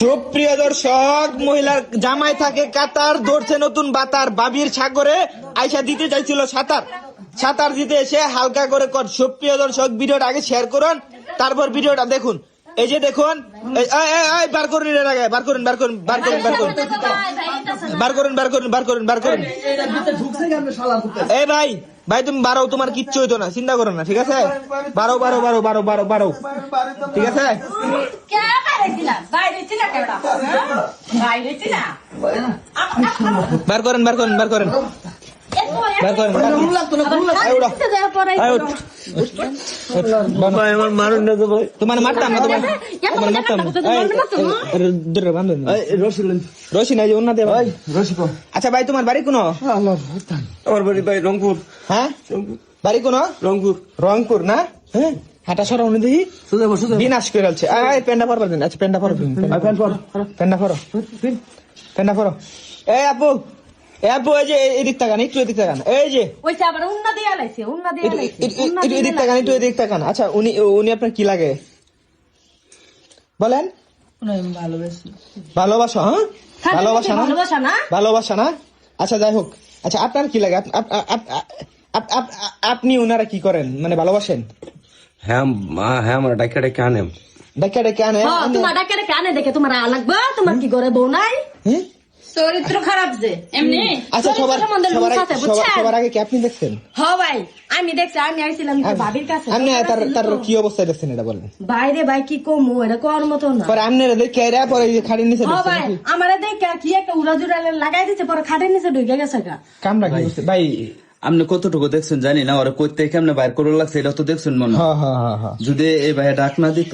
সুপ্রিয় দর্শক, মহিলার জামাই থাকে কাতার, ধরছে নতুন বাতার, বাবির সাগরে আইসা দিতে চাইছিল সাঁতার দিতে এসে হালকা করে কর। সুপ্রিয় দর্শক, ভিডিওটা আগে শেয়ার করুন, তারপর ভিডিওটা দেখুন। এই যে দেখুন, বার করুন, বার করুন, বার করুন, বার করুন, বার করুন, বার করুন, বার করুন, বার করুন, বার করুন। এই ভাই ভাই তুমি বারো, তোমার কিচ্ছু হইতো না, চিন্তা করো না, ঠিক আছে? বারো বারো বারো বারো বারো বারো, ঠিক আছে? বার করেন, বার করেন, বার করেন, বার করেন। তোমার মারতাম না, তোমার মারতাম রশি নাই, অন্য দে ভাই রশি। আচ্ছা ভাই, তোমার বাড়ি কোনো? আমার বাড়ি ভাই রংপুর। হ্যাঁ, বাড়ি কোনো? রংপুর। রংপুর না? হ্যাঁ, হাঁটা সরা উনি দেখি বিনাশ করে আছে। প্যান্ডা পরবার দিন। আচ্ছা প্যান্ডা পরো, প্যান্ডা পরো, প্যান্ডা পরো। এই আপু, এই আপু, এই যে এদিক তাকান, একটু এদিক তাকান। এই যে এদিক তাকান, একটু এদিক তাকান। আচ্ছা উনি আপনার কি লাগে বলেন? ভালোবাসা? হ্যাঁ, ভালোবাসা না, ভালোবাসা না। আচ্ছা যাই হোক, আচ্ছা আপনার কি লাগে? আপনি ওনারা কি করেন, মানে ভালোবাসেন? হ্যাঁ হ্যাঁ, আমার ডাক্তার ডেকে আনে। ডাক্তার ডেকে আনে? তোমার ডাক্তার ডেকে আনে দেখে তোমার লাগবে? তোমার কি করে বউ নাই? চরিত্র খারাপ যে এমনি। আচ্ছা সবার আগে কি আপনি দেখছেন? হ্যাঁ ভাই, আমি দেখছি। আমি আইছিলাম ভাবির কাছে। আপনি তার কি অবস্থায় দেখছেন এটা বলেন? বাইরে ভাই কি কমু, এটা কর মতো না। পরে আপনারা দেখে এরা পরে খাড়ির নিচে হ্যাঁ ভাই, আমারে দেখে কি একটা উড়া জুড়া লাগাই দিচ্ছে, পরে খাটের নিচে ঢুকে গেছে গা। কামড়া কি করছে ভাই? আপনি কতটুকু দেখছেন জানি না, ওরা কই থেকে কেমনে বাইর করে লাগছে এটা তো দেখছেন মনে হয়। যদি এই ভাই ডাক না দিত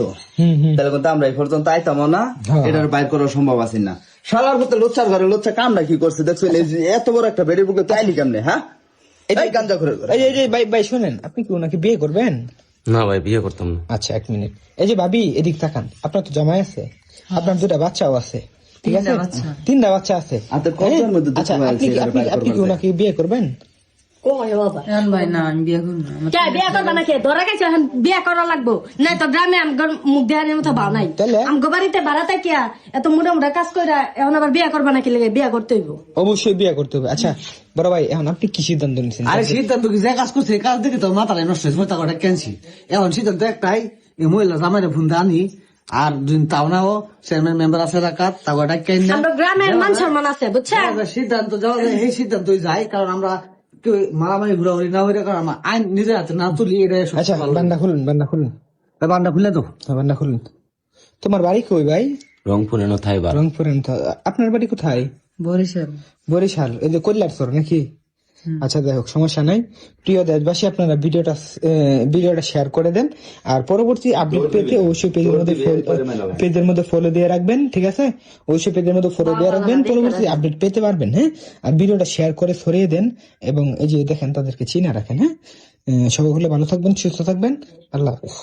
তাহলে কিন্তু আমরা এই পর্যন্ত আইতাম না, এটার বাইর করা সম্ভব আছে না। শালার মতো লোচ্ছার ঘরে লোচ্ছা কামটা কি করছে দেখছেন? এত বড় একটা বেড়ে বুকে তাইলি কেমনে? হ্যাঁ, এটাই গাঞ্জা করে। এই যে ভাই শুনেন, আপনি কি ওনাকে বিয়ে করবেন? না ভাই, বিয়ে করতাম না। আচ্ছা এক মিনিট। এই যে ভাবি, এদিক তাকান। আপনার তো জামাই আছে, আপনার দুটা বাচ্চাও আছে, ঠিক আছে? তিনটা বাচ্চা আছে। আচ্ছা আপনি কি ওনাকে বিয়ে করবেন? বিয়ে করবা নাকি? ধরা গেছে এখন বিয়ে করা লাগবো না তো? গ্রামে মুখ দেহানের মতো ভাও নাই। আমগো বাড়িতে ভাড়াতে কিয়া এত মোটা মোটা কাজ করে এখন আবার বিয়ে করবা নাকি? লেগে বিয়ে করতে হইব, অবশ্যই বিয়ে করতে হবে। আচ্ছা বড় ভাই, এখন আপনি কি সিদ্ধান্ত নিচ্ছেন? আরে সিদ্ধান্ত কি, যে কাজ করছে কাজ দেখে তো মাথায় নষ্ট হয়েছে, টাকাটা কেনছি। এখন সিদ্ধান্ত একটাই, এই মহিলা জামাইরে ফোন আনি, আর দুদিন তাও নাও চেয়ারম্যান মেম্বার আছে রাখাত টাকাটা কেন। আমরা গ্রামের মান সম্মান আছে, বুঝছেন? সিদ্ধান্ত যাওয়া যায়, এই সিদ্ধান্তই যাই, কারণ আমরা মারামারি ঘুরাঘুরি না হইলে, কারণ আমার আইন নিজের হাতে না তুলি। আচ্ছা বান্ডা খুলুন, বান্ডা খুলুন, বান্ডা খুলে তো বান্ডা খুলুন। তোমার বাড়ি কই ভাই? রংপুরে না থাই বার। রংপুরে। আপনার বাড়ি কোথায়? বরিশাল। বরিশাল, এই যে কল্যাণ সর নাকি? আচ্ছা যাই হোক, সমস্যা নাই। প্রিয় দেশবাসী, আপনারা ভিডিওটা শেয়ার করে দেন, আর পরবর্তী আপডেট পেতে অবশ্যই পেজের মধ্যে ফলো দিয়ে রাখবেন, ঠিক আছে? অবশ্যই পেজের মধ্যে ফলো দিয়ে রাখবেন, পরবর্তী আপডেট পেতে পারবেন। হ্যাঁ, আর ভিডিওটা শেয়ার করে ছড়িয়ে দেন, এবং এই যে দেখেন তাদেরকে চিনা রাখেন। হ্যাঁ, সবাই হলে ভালো থাকবেন, সুস্থ থাকবেন। আল্লাহ হাফেজ।